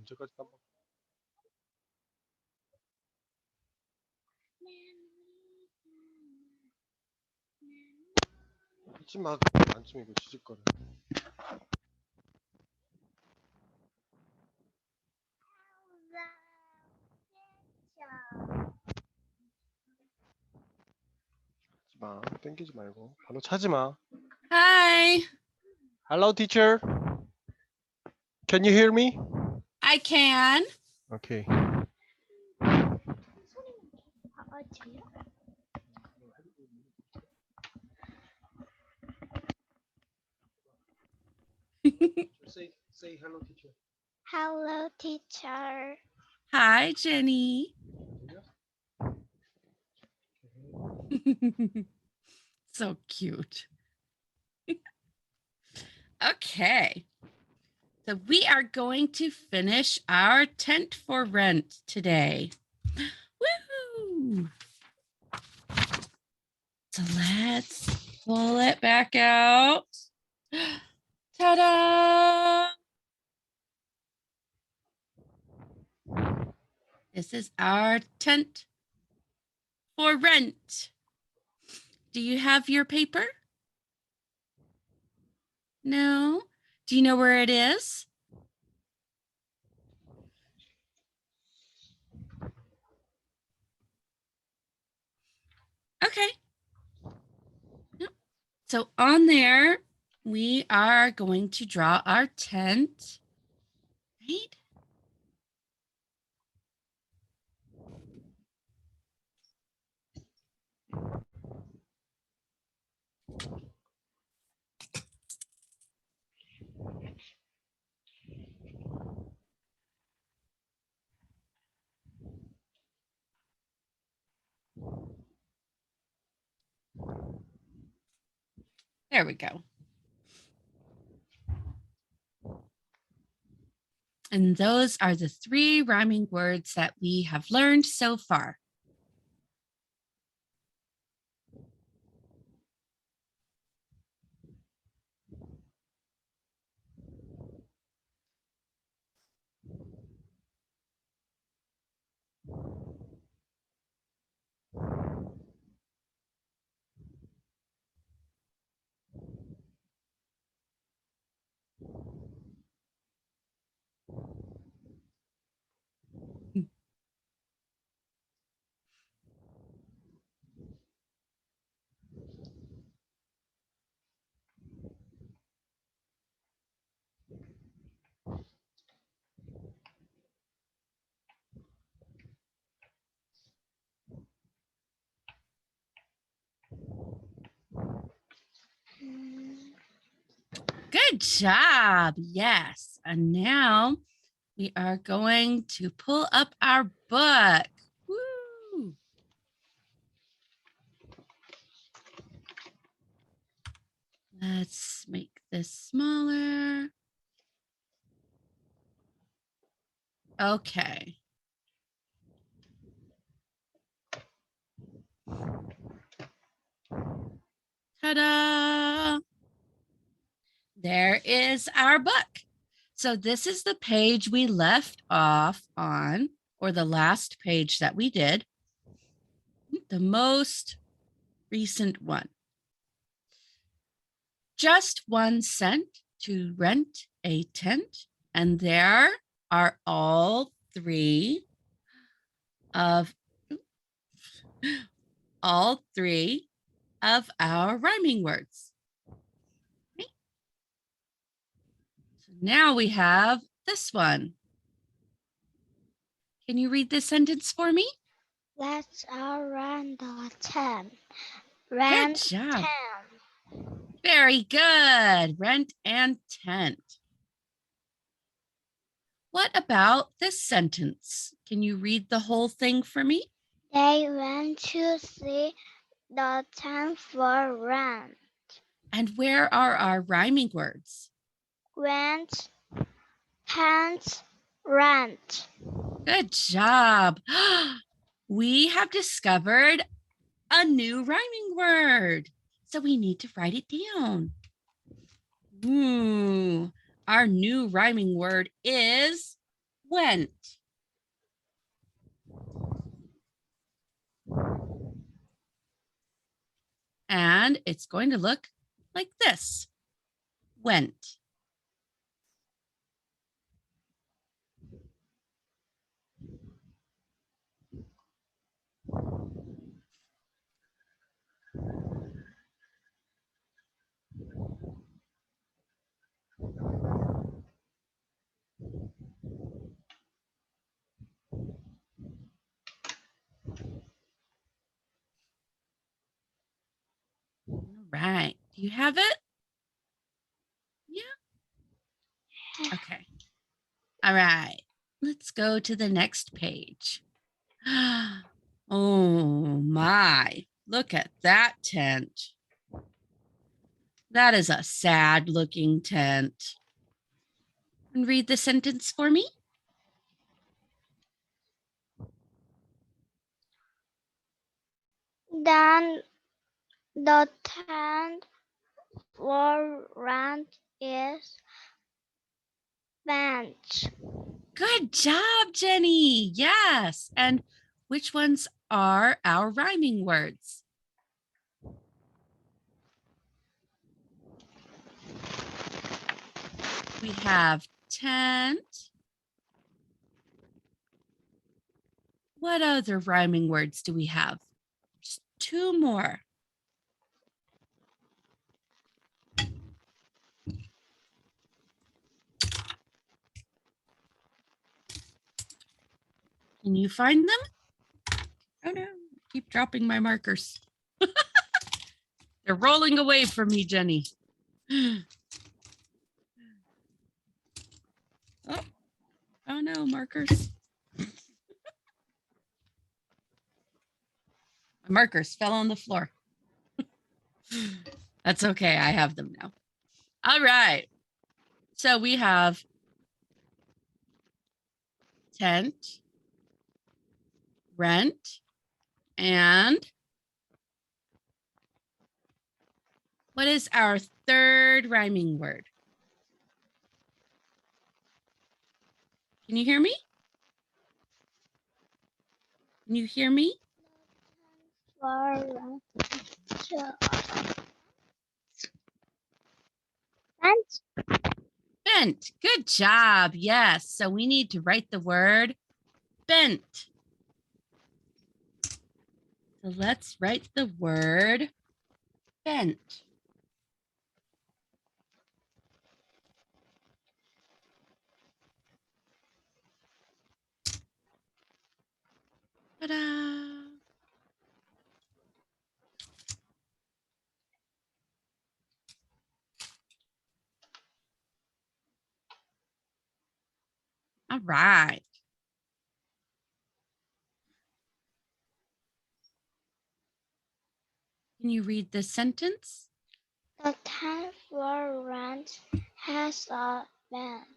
언제까지 깜빡 잊지 마. 안쯤에 이거 지질 거래. 하지 마. 땡기지 말고. 바로 차지 마. Hi. Hello, teacher. Can you hear me? I can. Okay. Say hello, teacher. Hello, teacher. Hi, Jenny. So cute. Okay. So we are going to finish our tent for rent today. Woohoo! So let's pull it back out. Ta-da! This is our tent for rent. Do you have your paper? No? Do you know where it is? Okay. Yep. So on there, we are going to draw our tent, right? There we go. And those are the 3 rhyming words that we have learned so far. Good job. Yes. And now we are going to pull up our book. Woo. Let's make this smaller. Okay. Ta-da! There is our book. So this is the page we left off on, or the last page that we did, the most recent one. Just 1 cent to rent a tent, and there are all 3 of our rhyming words. Okay. So now we have this one. Can you read this sentence for me? Let's all rent the tent. Good job. Very good. Rent and tent. What about this sentence? Can you read the whole thing for me? They went to see the tent for rent. And where are our rhyming words? Went, tent, rent. Good job. We have discovered a new rhyming word. So we need to write it down. Our new rhyming word is went. And it's going to look like this. Went. All right. Do you have it? Yeah. Okay. All right. Let's go to the next page. Oh my. Look at that tent. That is a sad looking tent. And read the sentence for me. Then the tent for rent is bench. Good job, Jenny. Yes. And which ones are our rhyming words? We have tent. What other rhyming words do we have? Just two more. Can you find them? Oh no, keep dropping my markers. They're rolling away from me, Jenny. Oh, oh no, markers. My markers fell on the floor. That's okay, I have them now. All right. So we have tent, rent, and what is our third rhyming word? Can you hear me? Can you hear me? For bench. Bent. Good job. Yes. So we need to write the word bent. So let's write the word bent. Ta-da. All right. Can you read this sentence? The tent for rent has a bench.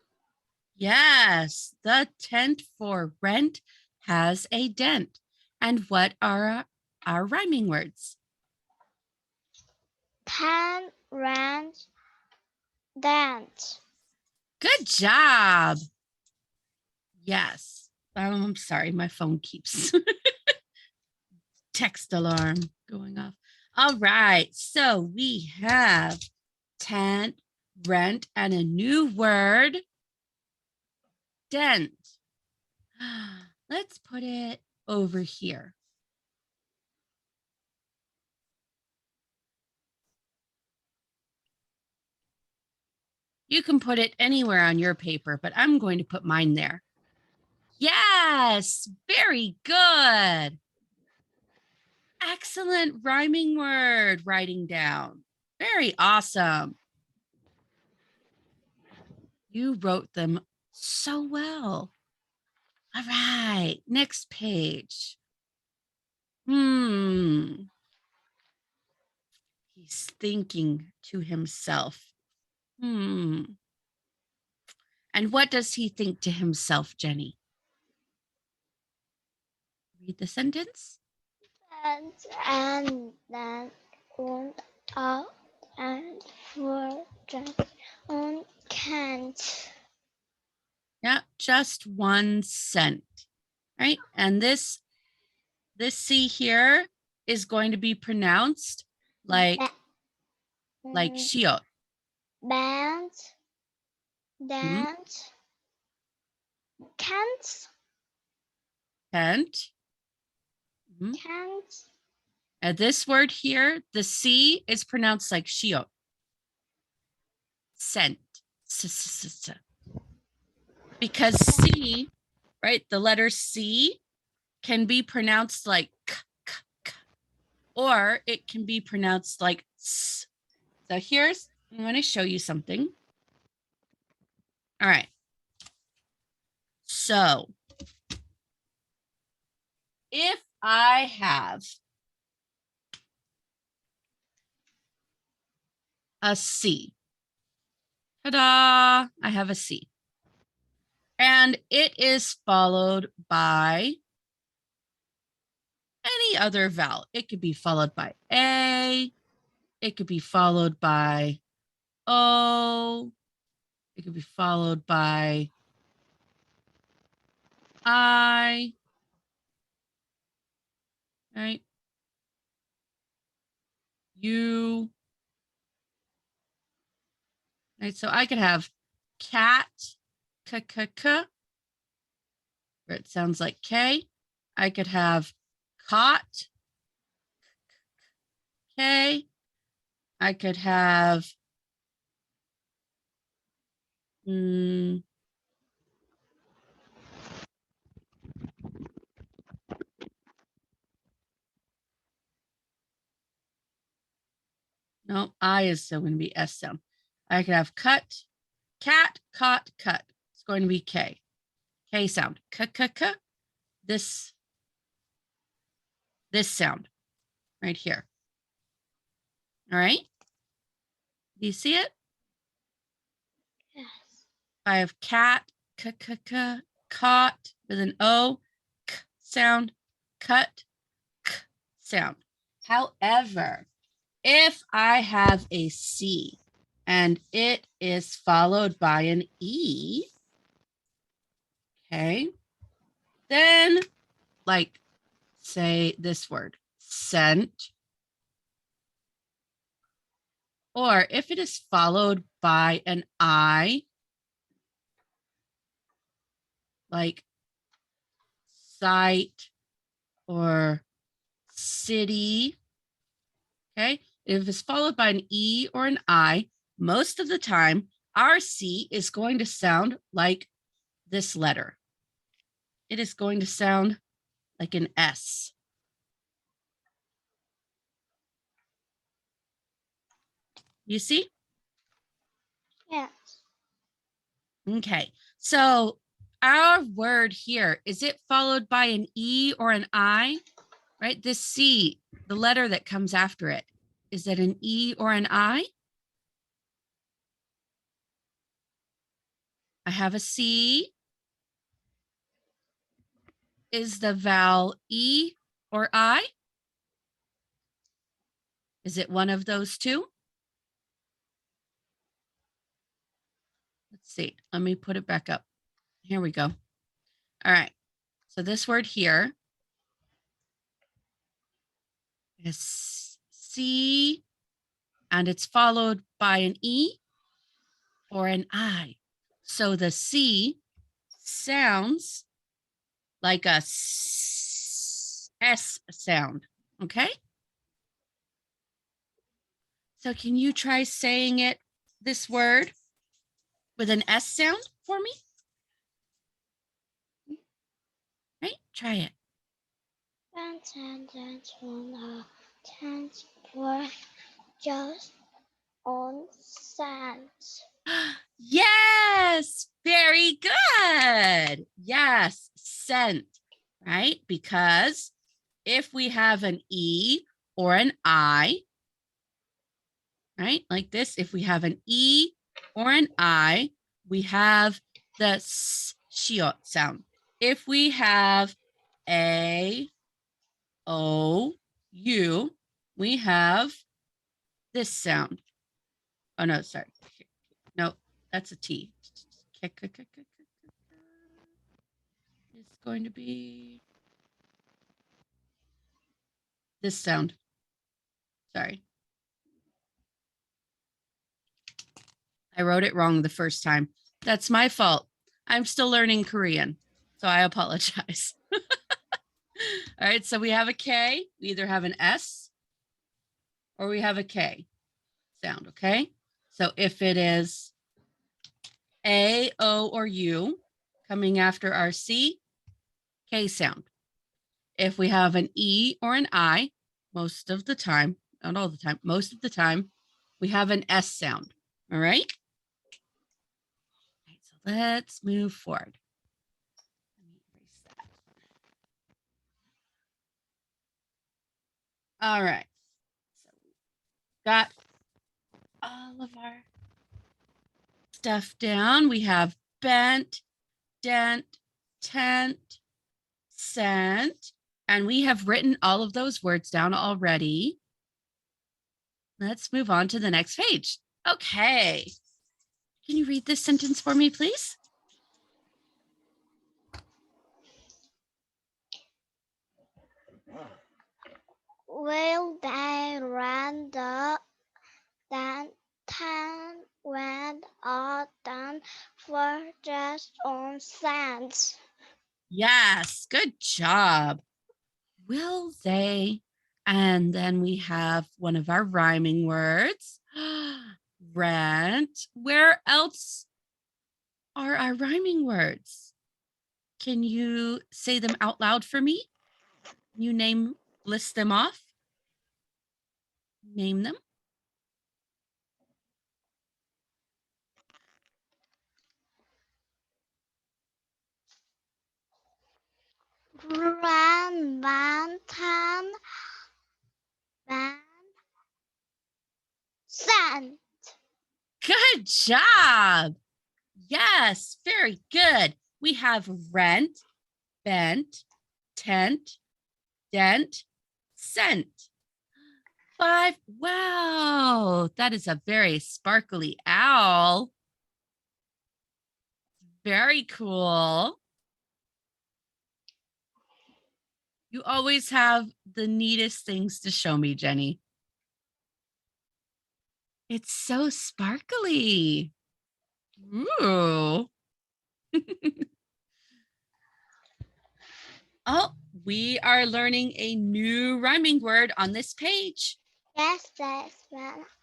Yes, the tent for rent has a dent. And what are our rhyming words? Tent rent dent. Good job. Yes. I'm sorry, my phone keeps text alarm going off. All right. So we have tent, rent, and a new word, dent. Let's put it over here. You can put it anywhere on your paper, but I'm going to put mine there. Yes, very good. Excellent rhyming word writing down. Very awesome. You wrote them so well. All right, next page. He's thinking to himself. And what does he think to himself, Jenny? Read the sentence. And then und out and for just on can't. Yeah, just 1 cent, right? And this C here is going to be pronounced like shiot. Band, Mhm. dance, cans, Cent. Mhm. cans, And this word here, the C is pronounced like shiot. Cent. Because C, right, the letter C can be pronounced like k, k, k, or it can be pronounced like s. So I'm going to show you something. All right. So if I have a C, ta-da, I have a C. And it is followed by any other vowel. It could be followed by A. It could be followed by O. It could be followed by I. Right? U. Right? So I could have cat, k, where it sounds like K. I could have cot, K. I could have no, I is still going to be S sound. I could have cut, cat, caught, cut. It's going to be K. K sound. K. This sound right here. All right. Do you see it? yes. I have cat, k, caught with an O, k sound, cut, k sound. However, if I have a C and it is followed by an E, okay, then like say this word, scent, or if it is followed by an I, like site or city, okay, if it's followed by an E or an I, most of the time, our C is going to sound like this letter. It is going to sound like an S. You see? Yes. Okay, so our word here, is it followed by an E or an I? Right? This C, the letter that comes after it, is it an E or an I? I have a C. Is the vowel E or I? Is it one of those two? Let's see. Let me put it back up. Here we go. All right. So this word here is C, and it's followed by an E or an I. So the C sounds like a S sound. Okay. So can you try saying it, this word, with an S sound for me? Right? Try it. Dance from the dance for just on sand. Yes, very good. Yes, scent, right? Because if we have an E or an I, right, like this, if we have an E or an I, we have the shiot sound. If we have A, O, U, we have this sound. Oh, no, sorry. No, that's a T. is going to be this sound. Sorry. I wrote it wrong the first time. That's my fault. I'm still learning Korean, so I apologize. All right, so we have a K. We either have an S or we have a K sound, okay? So if it is A, O, or U coming after our C, K sound. If we have an E or an I, most of the time, not all the time, most of the time, we have an S sound, all right? So let's move forward. Let me erase that. All right. So we've got all of our stuff down. We have bent, dent, tent, sent, and we have written all of those words down already. Let's move on to the next page. Okay. Can you read this sentence for me, please? Will they run the ten when all done for just on cents? Yes, good job. Will they? And then we have one of our rhyming words. Rent. Where else are our rhyming words? Can you say them out loud for me? You list them off. Name them. Run, one, ten, one, cent. Good job. Yes, very good. We have rent, bent, tent, dent, cent. 5. Wow, that is a very sparkly owl. Very cool. You always have the neatest things to show me, Jenny. It's so sparkly. Ooh. Oh, we are learning a new rhyming word on this page. Yes, that's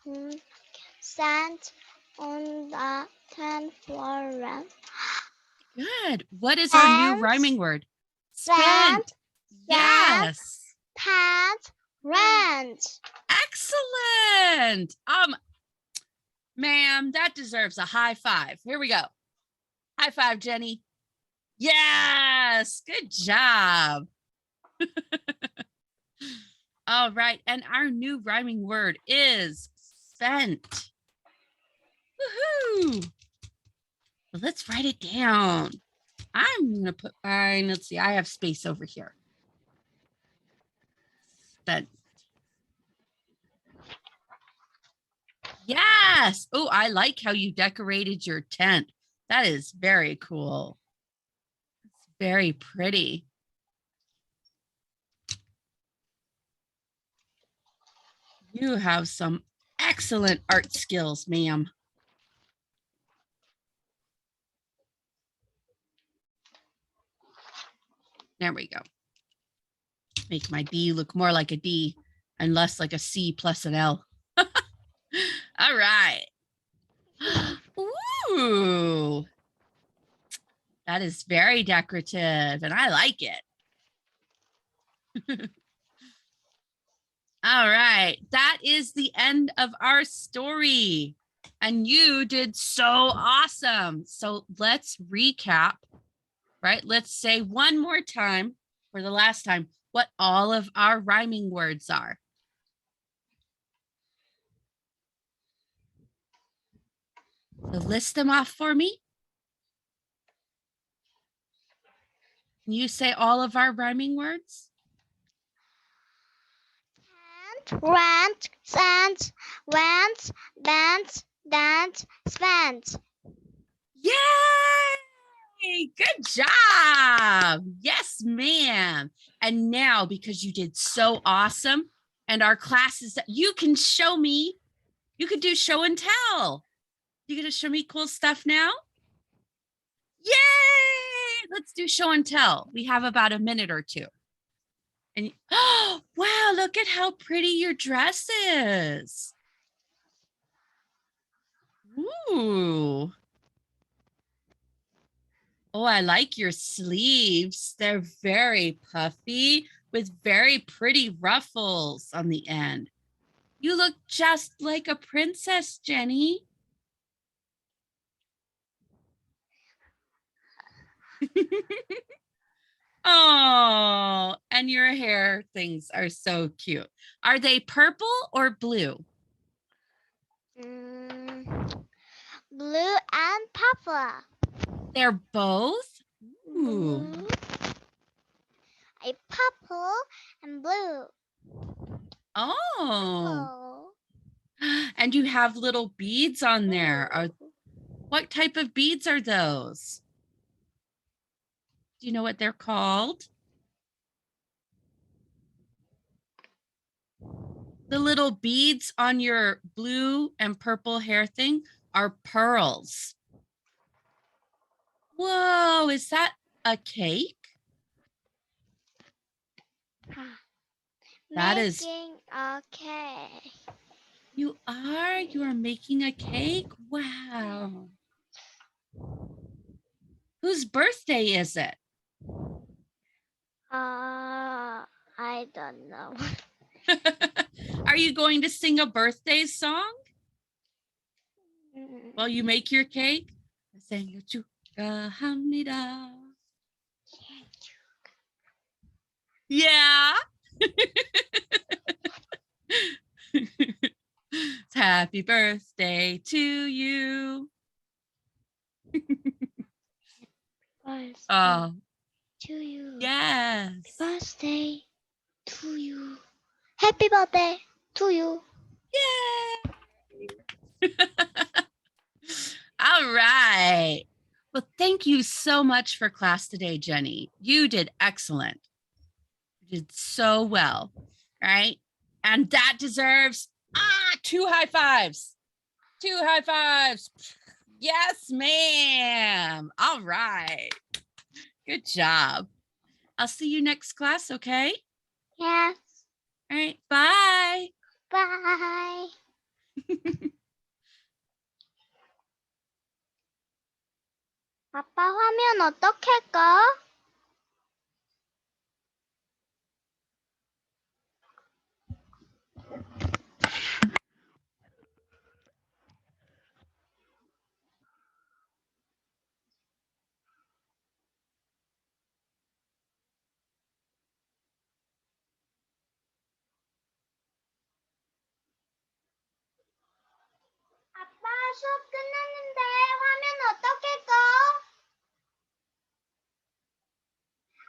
one cent on the 10th floor. Good. What is our new Spent, rhyming word? spent, Yes. pet, rent. Excellent. Ma'am, that deserves a high five. Here we go. High five, Jenny. Yes. Good job. All right. And our new rhyming word is spent. Woohoo. Well, let's write it down. I'm going to put mine. Let's see. I have space over here. Spent. Yes. Oh, I like how you decorated your tent. That is very cool. It's very pretty. You have some excellent art skills, ma'am. There we go. Make my D look more like a D and less like a C plus an L. All right. Ooh. That is very decorative and I like it. All right. That is the end of our story. And you did so awesome. So let's recap, right? Let's say one more time for the last time what all of our rhyming words are. So list them off for me. Can you say all of our rhyming words? Rent, cent, went, bent, dent, spent. Yay! Yay, good job. Yes, ma'am. And now, because you did so awesome, and our classes, you can show me, you could do show and tell. You gonna show me cool stuff now? Yay! Let's do show and tell. We have about a minute or two. And oh, wow, look at how pretty your dress is. Ooh. Oh, I like your sleeves. They're very puffy with very pretty ruffles on the end. You look just like a princess, Jenny. Oh, and your hair things are so cute. Are they purple or blue? Blue and purple. They're both? Ooh. Blue, a purple and blue. Oh. Oh. And you have little beads on there. What type of beads are those? Do you know what they're called? The little beads on your blue and purple hair thing are pearls. Whoa, is that a cake? That is, Making a cake. you are making a cake? Wow. Whose birthday is it? I don't know. Are you going to sing a birthday song while you make your cake? 생일 축하합니다. Yeah. Happy birthday to you. Oh, To you. yes. Birthday to you. Happy birthday to you. Yay. All right. Well, thank you so much for class today, Jenny. You did excellent. You did so well, right? And that deserves 2 high fives. 2 high fives. Yes, ma'am. All right. Good job. I'll see you next class, okay? Yes. All right. Bye. Bye. 아빠 화면 어떻게 꺼? 아빠 수업 끝났는데 화면 어떻게 꺼?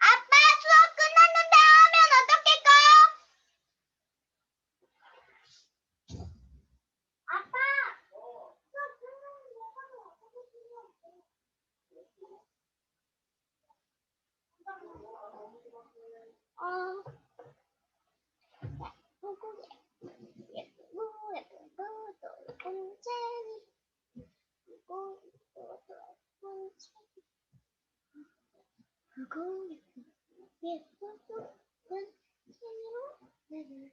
아빠 수업 끝났는데 화면 어떻게 꺼? 아빠 수업 끝났는데 화면 어떻게 꺼? 보고 예쁘고 예쁘고 또 예쁜 제니 예쁘고 예쁘고 또 예쁜 제니 예쁘고 예쁘고 또 예쁜 제니로 내를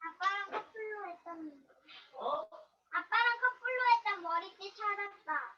아빠랑 커플로 했던 아빠랑 커플로 했던 머리띠 찾았다.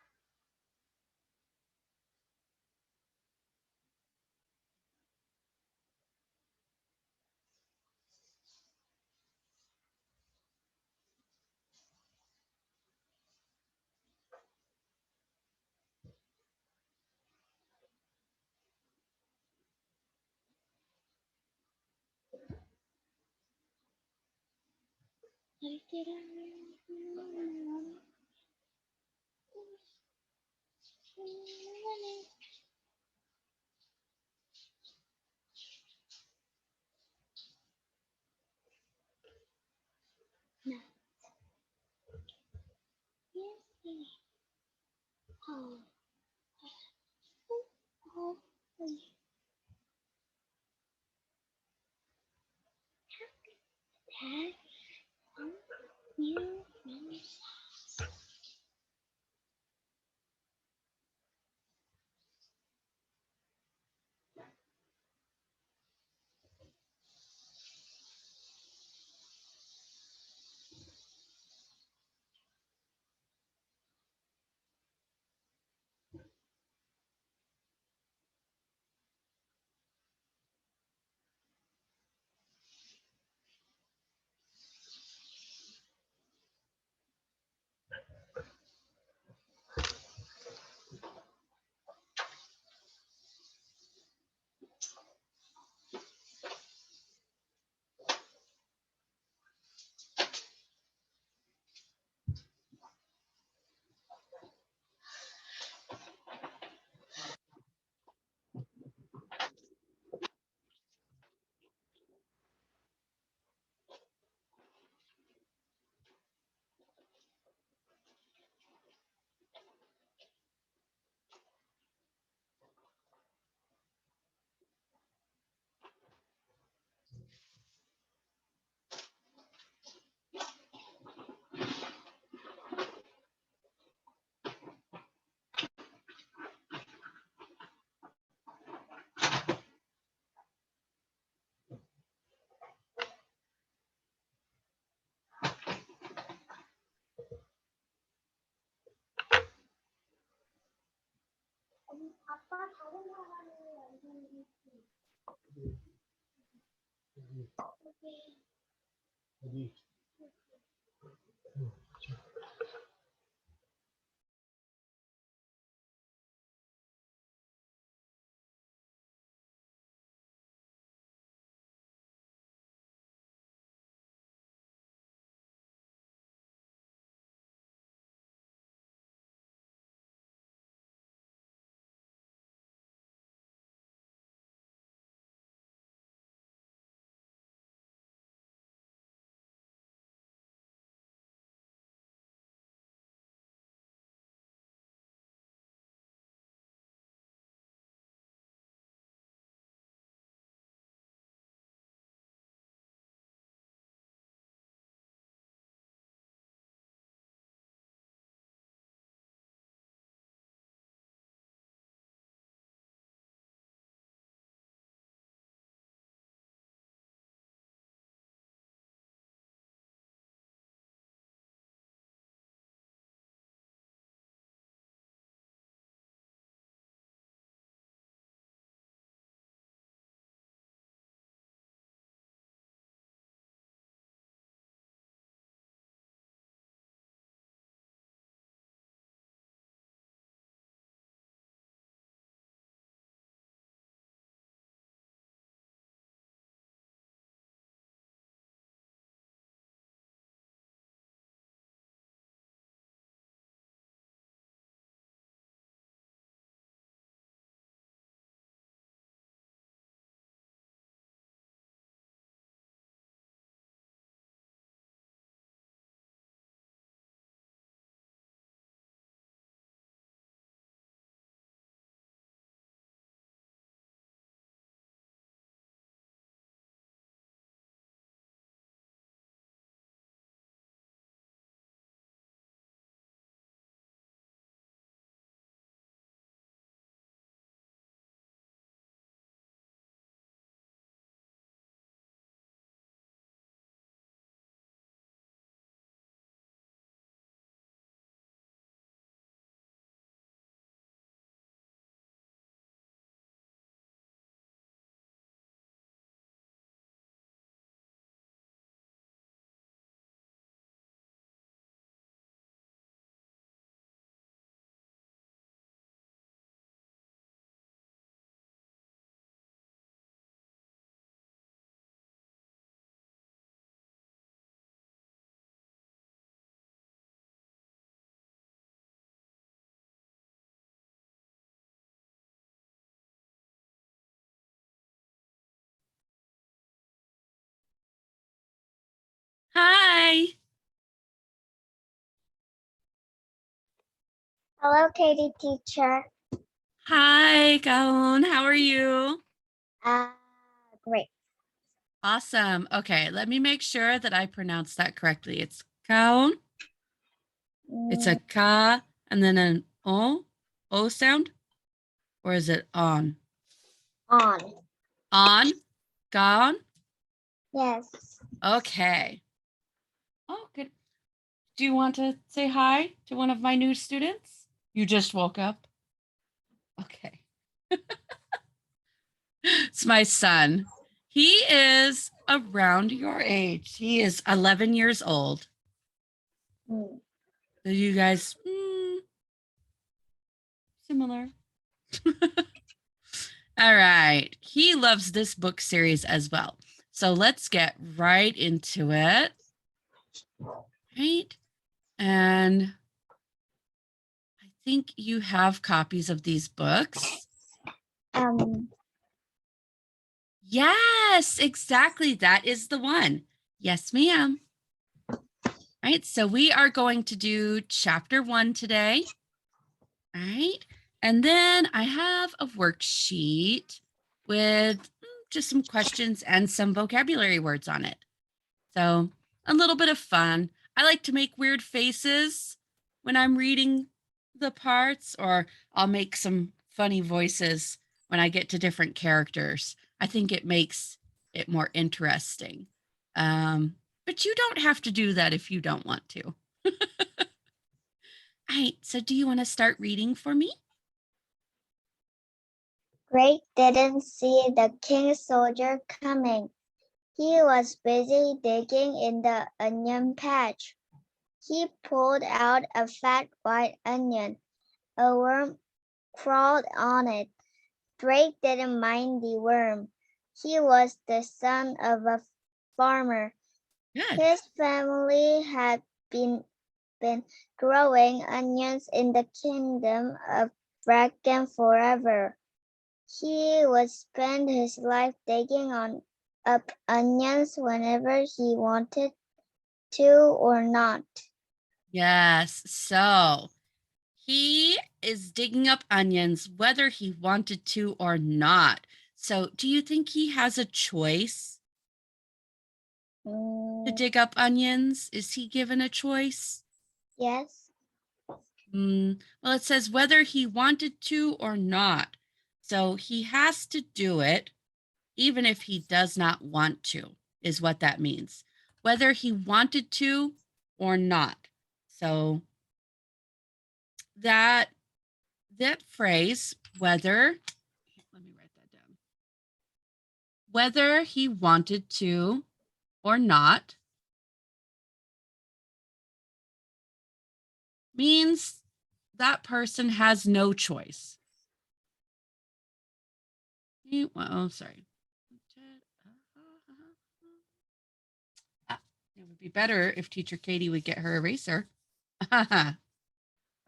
Hello, Katie teacher. Hi, Gaon. How are you? Great. Awesome. Okay, let me make sure that I pronounce that correctly. It's Gaon. It's a ka and then an o sound, or is it on? On. On, Gaon. Yes. Okay. Oh, good. Do you want to say hi to one of my new students? You just woke up. Okay. It's my son. He is around your age. He is 11 years old. Mm. So you guys, similar. All right. He loves this book series as well. So let's get right into it. Right. And I think you have copies of these books. Yes, exactly. That is the one. Yes, ma'am. All right. So we are going to do chapter 1 today. All right. And then I have a worksheet with just some questions and some vocabulary words on it. So a little bit of fun. I like to make weird faces when I'm reading the parts, or I'll make some funny voices when I get to different characters. I think it makes it more interesting. But you don't have to do that if you don't want to. All right, so do you want to start reading for me? Drake didn't see the king's soldier coming. He was busy digging in the onion patch. He pulled out a fat white onion. A worm crawled on it. Drake didn't mind the worm. He was the son of a farmer. Good. His family had been growing onions in the kingdom of Bracken forever. He would spend his life digging up onions whenever he wanted to or not. Yes. So he is digging up onions whether he wanted to or not. So do you think he has a choice to dig up onions? Is he given a choice? Yes. Well, it says whether he wanted to or not. So he has to do it even if he does not want to, is what that means. Whether he wanted to or not. So that phrase, whether, let me write that down. Whether he wanted to or not means that person has no choice. Oh, sorry. It would be better if teacher Katie would get her eraser.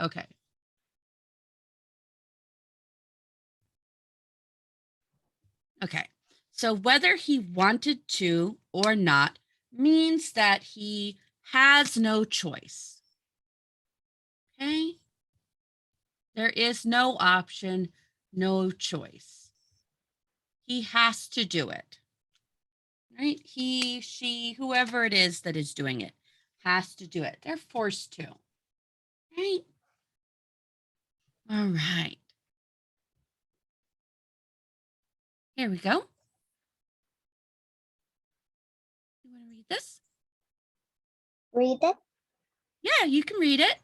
Okay. Okay. So whether he wanted to or not means that he has no choice. Okay. There is no option, no choice. He has to do it. Right? He, she, whoever it is that is doing it has to do it. They're forced to. Right? All right. Here we go. You want to read this? Read it. Yeah, you can read it.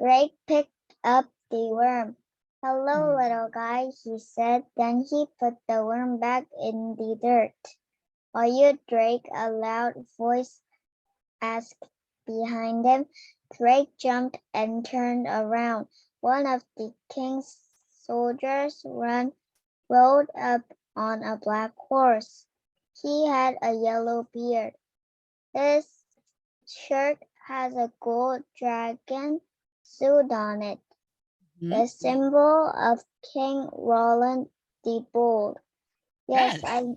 Drake picked up the worm. Hello, little guy, he said. Then he put the worm back in the dirt. Are you Drake? A loud voice asked behind him. Drake jumped and turned around. One of the king's soldiers rode up on a black horse. He had a yellow beard. His shirt has a gold dragon suit on it, the symbol of King Roland the Bold. Yes, I'm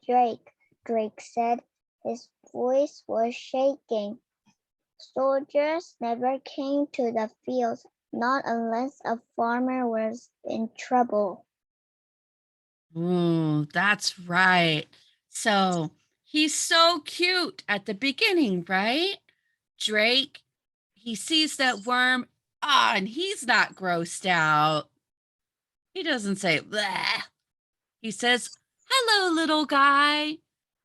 Drake, Drake said. His voice was shaking. Soldiers never came to the fields not unless a farmer was in trouble. Ooh, that's right. So he's so cute at the beginning, right? Drake, he sees that worm. And he's not grossed out. He doesn't say, bleh. He says, hello, little guy.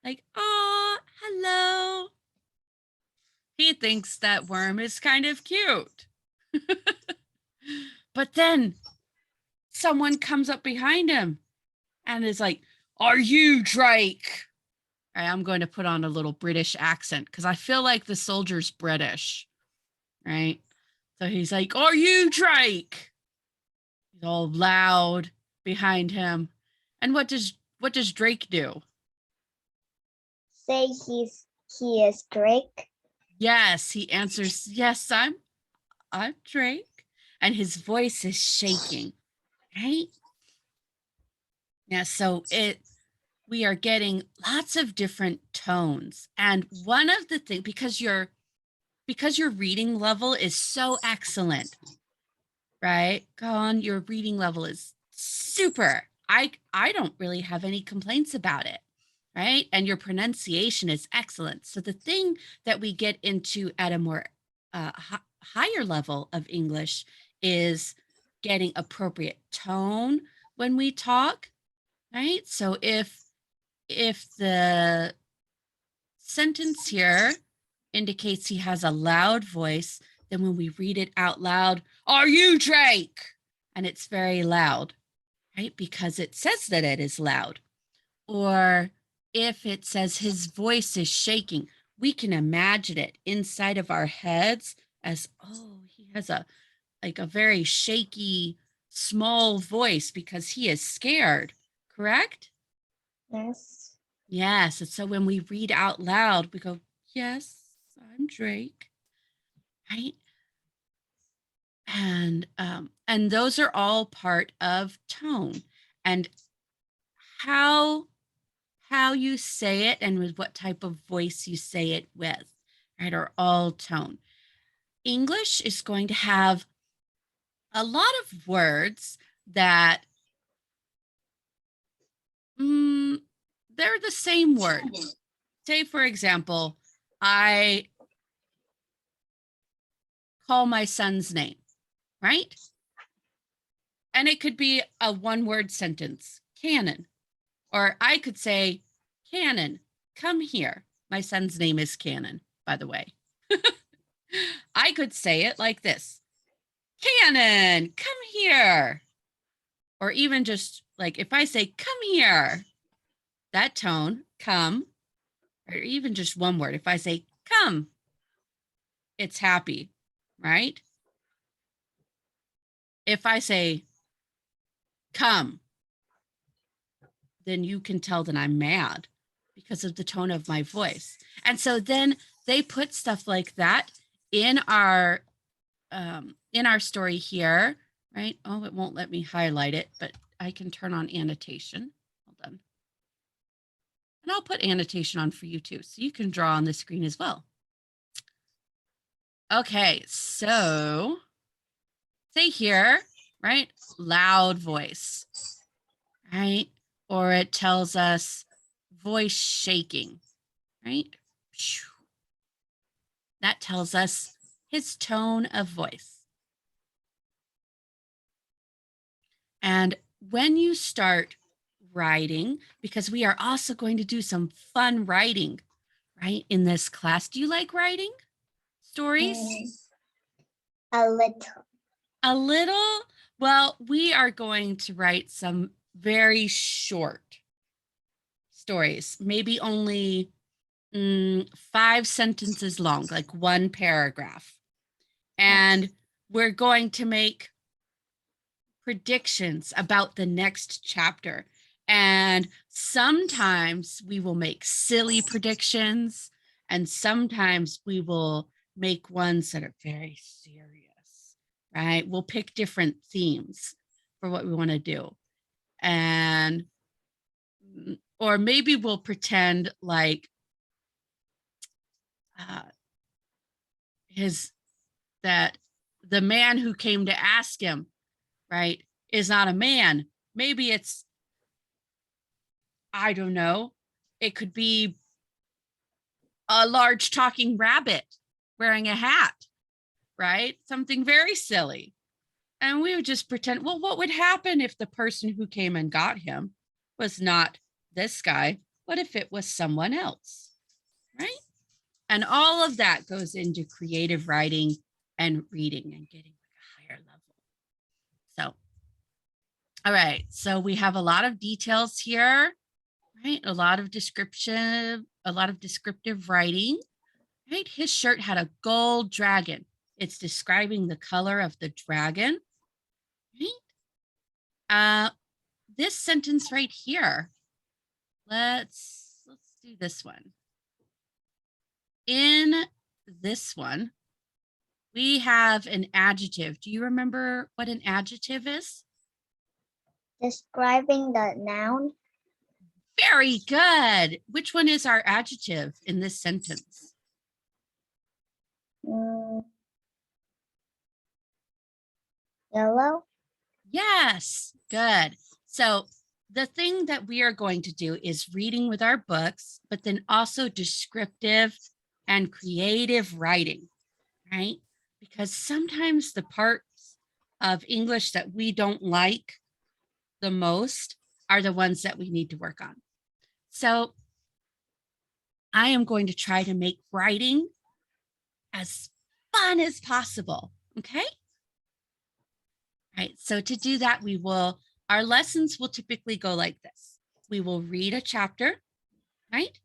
Like, oh, hello. He thinks that worm is kind of cute. But then someone comes up behind him and is like, are you Drake? All right, I'm going to put on a little British accent because I feel like the soldier's British, right? So he's like, are you Drake? He's all loud behind him. And what does Drake do? Say he is Drake. Yes, he answers, yes, I'm Drake. And his voice is shaking, right? Yeah, so we are getting lots of different tones. And one of the things, because your reading level is so excellent, right? Colin, your reading level is super. I don't really have any complaints about it, right? And your pronunciation is excellent. So the thing that we get into at a more higher level of English is getting appropriate tone when we talk, right? So if the sentence here indicates he has a loud voice, then when we read it out loud, are you Drake? And it's very loud, right? Because it says that it is loud. Or if it says his voice is shaking, we can imagine it inside of our heads as, oh, he has a very shaky, small voice because he is scared, correct? Yes. Yes. And so when we read out loud, we go, yes, I'm Drake, right? And those are all part of tone and how you say it and with what type of voice you say it with, right? Are all tone. English is going to have a lot of words that they're the same word. Say, for example, I call my son's name, right? And it could be a one-word sentence, Cannon. Or I could say, Cannon, come here. My son's name is Cannon, by the way. I could say it like this, Cannon, come here. Or even just like if I say, come here, that tone, come, or even just one word. If I say, come, it's happy, right? If I say, come, then you can tell that I'm mad because of the tone of my voice. And so then they put stuff like that in our story here, right? Oh, it won't let me highlight it, but I can turn on annotation. Hold on. And I'll put annotation on for you too, so you can draw on the screen as well. Okay, so say here, right? Loud voice, right? Or it tells us voice shaking, right? That tells us his tone of voice. And when you start writing, because we are also going to do some fun writing, right, in this class. Do you like writing stories? A little. A little? Well, we are going to write some very short stories, maybe only 5 sentences long, like one paragraph. And we're going to make predictions about the next chapter. And sometimes we will make silly predictions, and sometimes we will make ones that are very serious, right? We'll pick different themes for what we want to do. And, or maybe we'll pretend like uh, that the man who came to ask him, right, is not a man. Maybe it's, I don't know, it could be a large talking rabbit wearing a hat, right? Something very silly. And we would just pretend, well, what would happen if the person who came and got him was not this guy? What if it was someone else, right? And all of that goes into creative writing and reading and getting like a higher level. So, all right. So we have a lot of details here, right? A lot of descriptive writing, right? His shirt had a gold dragon. It's describing the color of the dragon, right? This sentence right here, let's do this one. In this one, we have an adjective. Do you remember what an adjective is? Describing the noun. Very good. Which one is our adjective in this sentence? Yellow. Yes, good. So the thing that we are going to do is reading with our books, but then also descriptive and creative writing, right? Because sometimes the parts of English that we don't like the most are the ones that we need to work on. So I am going to try to make writing as fun as possible, okay? All right, so to do that, our lessons will typically go like this. We will read a chapter, right?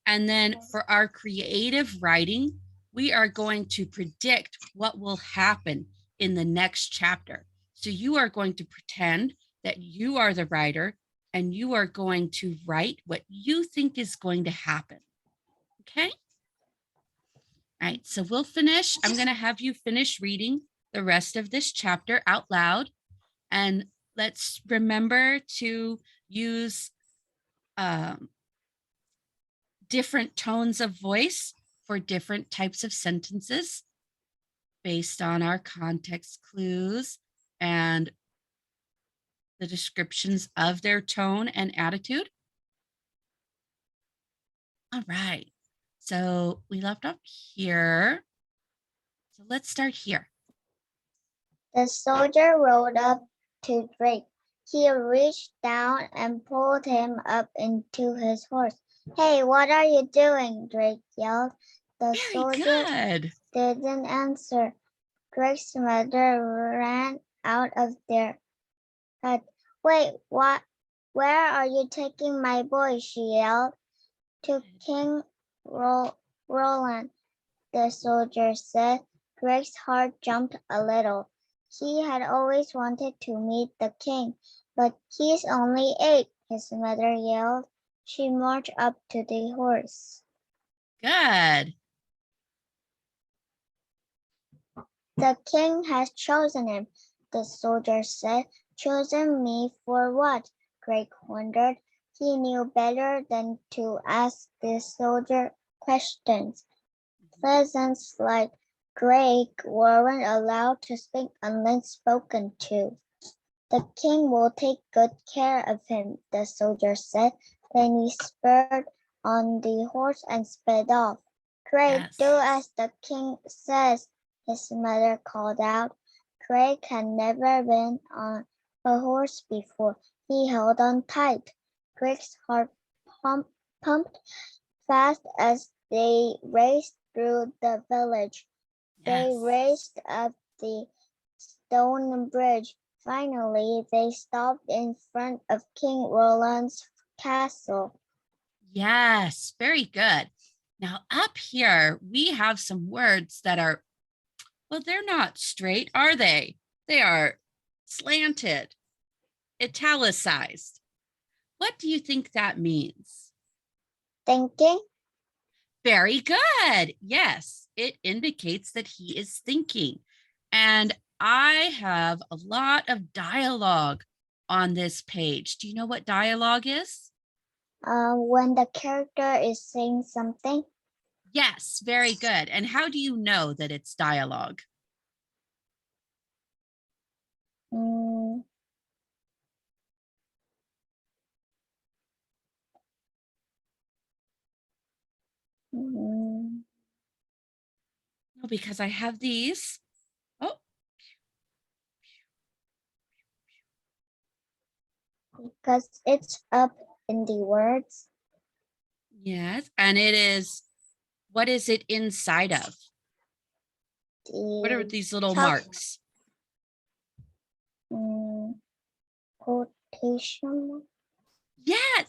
And then for our creative writing, we are going to predict what will happen in the next chapter. So you are going to pretend that you are the writer and you are going to write what you think is going to happen. Okay? All right, so we'll finish. I'm going to have you finish reading the rest of this chapter out loud. And let's remember to use different tones of voice for different types of sentences based on our context clues and the descriptions of their tone and attitude. All right, so we left off here. So let's start here. The soldier rode up to Drake. He reached down and pulled him up into his horse. Hey, what are you doing? Drake yelled. The soldier didn't answer. Drake's mother ran out of their hut. Wait, what? Where are you taking my boy? She yelled. To King Roland, the soldier said. Drake's heart jumped a little. He had always wanted to meet the king, but he's only 8, his mother yelled. She marched up to the horse. Good. The king has chosen him, the soldier said. Chosen me for what? Drake wondered. He knew better than to ask the soldier questions. Peasants like Drake weren't allowed to speak unless spoken to. The king will take good care of him, the soldier said. Then he spurred on the horse and sped off. Drake, do as the king says, his mother called out. Drake had never been on a horse before. He held on tight. Drake's heart pumped fast as they raced through the village. They raced up the stone bridge. Finally, they stopped in front of King Roland's castle. Yes, very good. Now up here, we have some words that are, well, they're not straight, are they? They are slanted, italicized. What do you think that means? Thinking. Very good. Yes, it indicates that he is thinking. And I have a lot of dialogue on this page. Do you know what dialogue is? When the character is saying something. Yes, very good. And how do you know that it's dialogue? Mm, mm, No, because I have these. Oh, because it's up in the words. yes. And it is, what is it inside of? What are The these little top, marks? quotation.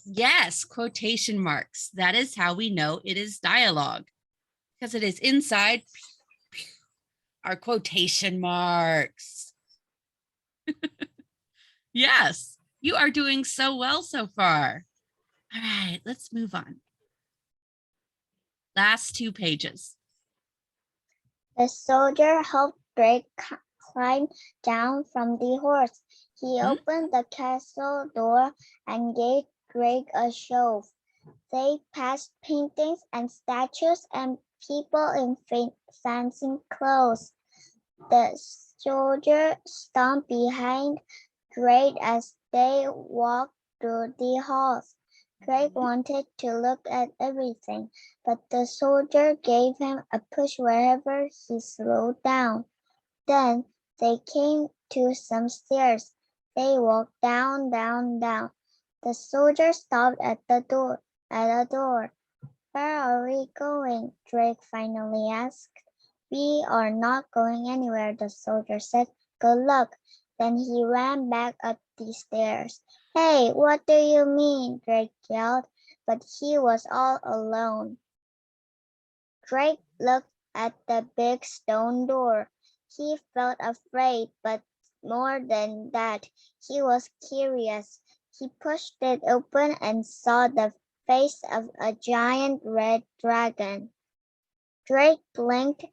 Yes, quotation marks. That is how we know it is dialogue, because it is inside our quotation marks. Yes, you are doing so well so far. All right, let's move on. Last 2 pages. The soldier helped Drake climb down from the horse. He opened the castle door and gave Drake a shove. They passed paintings and statues and people in fancy clothes. The soldier stomped behind Drake as they walked through the halls. Drake wanted to look at everything, but the soldier gave him a push wherever he slowed down. Then they came to some stairs. They walked down, down, down. The soldier stopped at the door. Where are we going? Drake finally asked. We are not going anywhere, the soldier said. Good luck. Then he ran back up the stairs. Hey, what do you mean? Drake yelled, but he was all alone. Drake looked at the big stone door. He felt afraid, but more than that, he was curious. He pushed it open and saw the face of a giant red dragon. Drake blinked.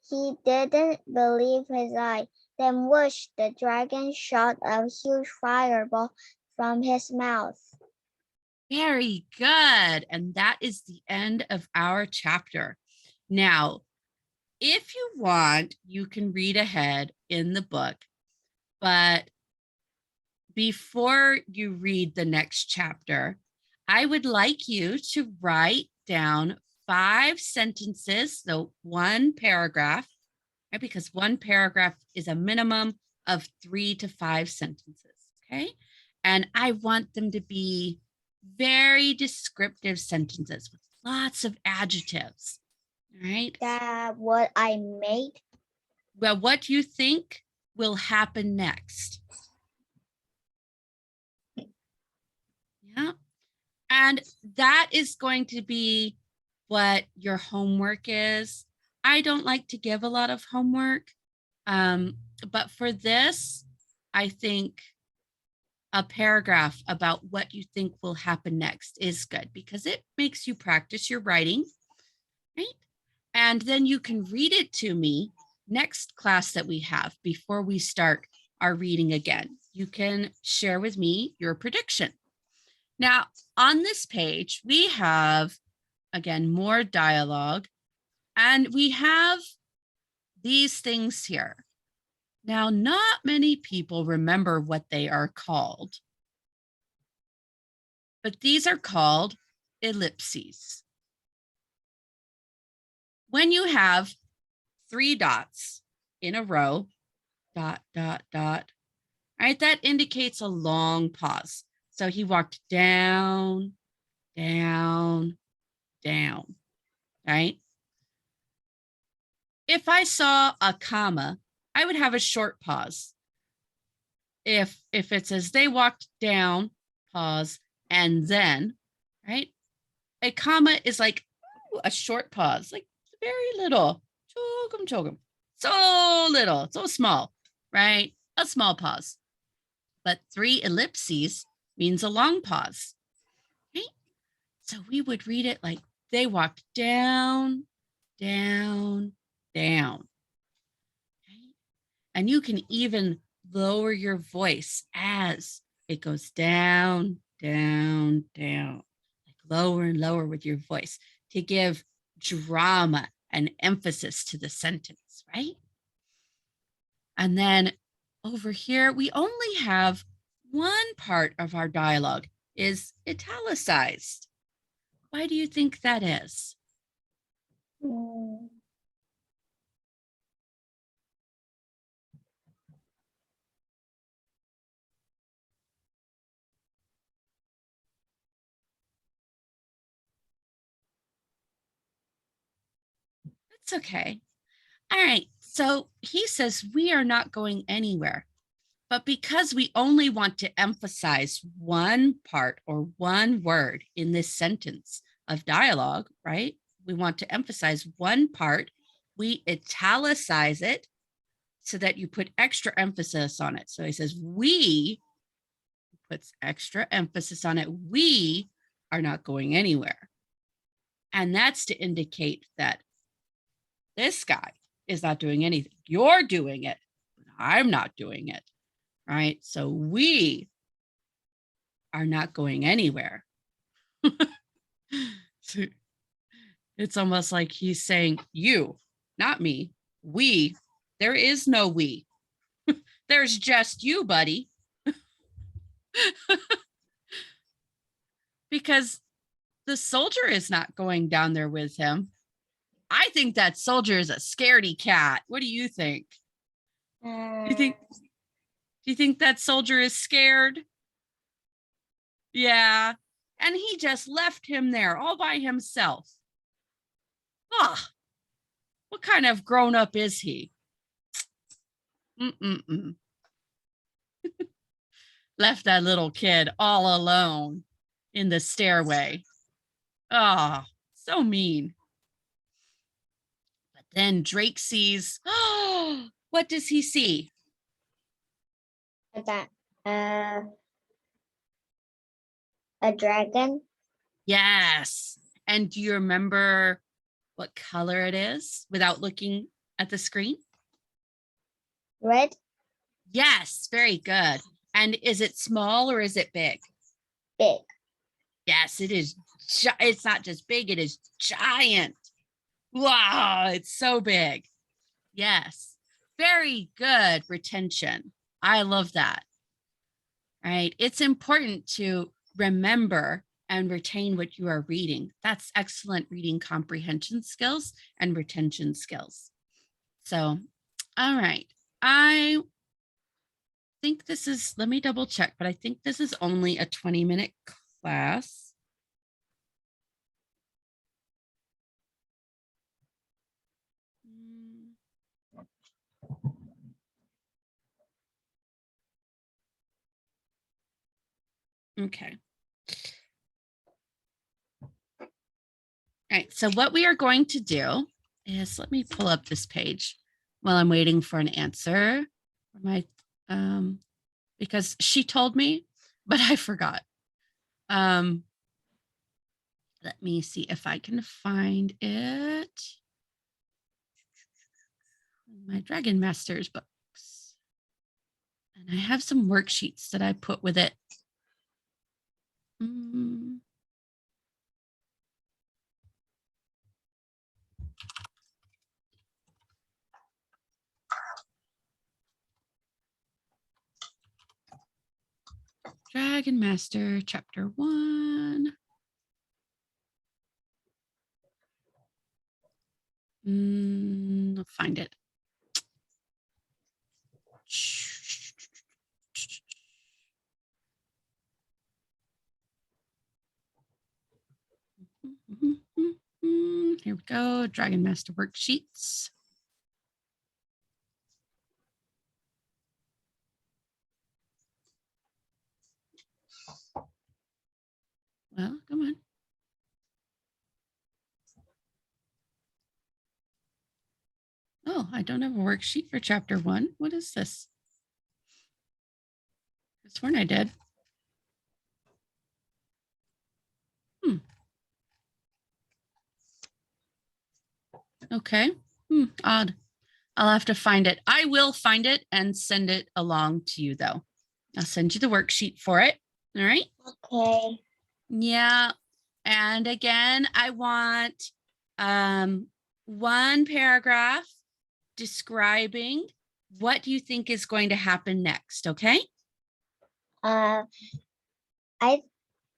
He didn't believe his eye. Then whoosh, the dragon shot a huge fireball from his mouth. Very good. And that is the end of our chapter. Now, if you want, you can read ahead in the book, but before you read the next chapter, I would like you to write down 5 sentences, so 1 paragraph, right? Because 1 paragraph is a minimum of 3 to 5 sentences, okay? And I want them to be very descriptive sentences with lots of adjectives, all right? That what I made. Well, what do you think will happen next? Yeah. And that is going to be what your homework is. I don't like to give a lot of homework, but for this, I think a paragraph about what you think will happen next is good because it makes you practice your writing, right? And then you can read it to me next class that we have before we start our reading again. You can share with me your prediction. Now, on this page, we have, again, more dialogue, and we have these things here. Now, not many people remember what they are called, but these are called ellipses. When you have 3 dots in a row, dot, dot, dot, right, that indicates a long pause. So he walked down, down, down, right? If I saw a comma, I would have a short pause. If it says they walked down, pause, and then, right? A comma is like a short pause, like very little, chogum, chogum. So little, so small, right? A small pause. But 3 ellipses means a long pause, right? So we would read it like they walked down, down, down. Okay? And you can even lower your voice as it goes down, down, down, like lower and lower with your voice to give drama and emphasis to the sentence, right? And then over here, we only have one part of our dialogue is italicized. Why do you think that is? Mm, That's okay. All right. So he says we are not going anywhere. But because we only want to emphasize one part or one word in this sentence of dialogue, right? We want to emphasize one part. We italicize it so that you put extra emphasis on it. So he says, we puts extra emphasis on it. We are not going anywhere. And that's to indicate that this guy is not doing anything. You're doing it. I'm not doing it. Right? So we are not going anywhere. So it's almost like he's saying, you, not me, we. There is no we. There's just you, buddy. Because the soldier is not going down there with him. I think that soldier is a scaredy cat. What do you think? Do you think that soldier is scared? Yeah. And he just left him there all by himself. Ah, what kind of grown up is he? Mm-mm-mm. Left that little kid all alone in the stairway. Ah, so mean. But then Drake sees, oh, what does he see? that a dragon, Yes. And do you remember what color it is without looking at the screen? red, Yes, very good. And is it small or is it big? big. Yes, it is. It's not just big, it is giant. Wow, it's so big. Yes, very good retention. I love that. Right. It's important to remember and retain what you are reading. That's excellent reading comprehension skills and retention skills. So, all right. I think this is, let me double check, but I think this is only a 20-minute class. Okay. All right. So what we are going to do is, let me pull up this page while I'm waiting for an answer for my, because she told me, but I forgot. Let me see if I can find it. My Dragon Masters books. And I have some worksheets that I put with it. Dragon Master Chapter 1. I'll find it. Here we go. Dragon Master worksheets. Well, come on. Oh, I don't have a worksheet for chapter 1. What is this? I sworn I did. Okay. Odd. I'll have to find it. I will find it and send it along to you, though. I'll send you the worksheet for it. All right. Okay. Yeah. And again, I want one paragraph describing what do you think is going to happen next? Okay. I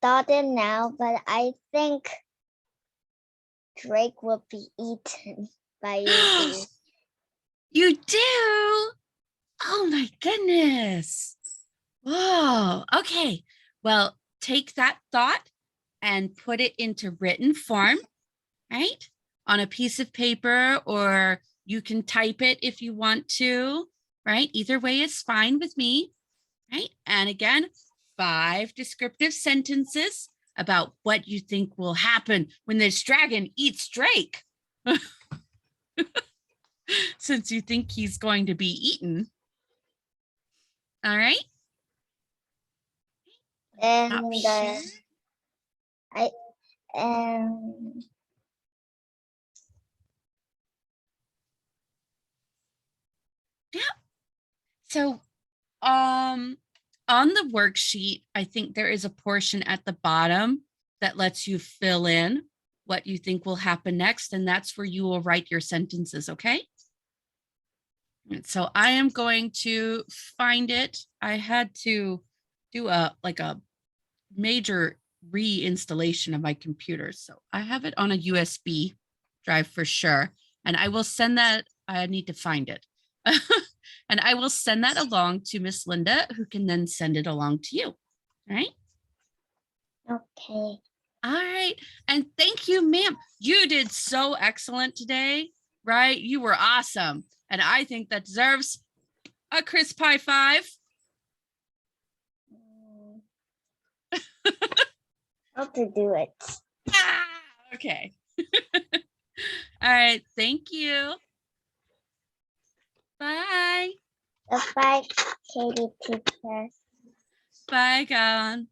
thought it now, but I think Drake will be eaten by you. You do? Oh my goodness. Whoa. Okay. Well, take that thought and put it into written form, right? On a piece of paper, or you can type it if you want to, right? Either way is fine with me, right? And again, 5 descriptive sentences about what you think will happen when this dragon eats Drake. Since you think he's going to be eaten. All right. And Stop share. Yeah. So on the worksheet, I think there is a portion at the bottom that lets you fill in what you think will happen next. And that's where you will write your sentences, okay? And so I am going to find it. I had to do a major reinstallation of my computer. So I have it on a USB drive for sure. And I will send that. I need to find it. And I will send that along to Miss Linda, who can then send it along to you. All right. okay. All right. And thank you, ma'am. You did so excellent today, right? You were awesome. And I think that deserves a crisp high five. How to do it. Ah, okay. All right. Thank you. Bye. Bye, Katie teacher. Bye, Gon.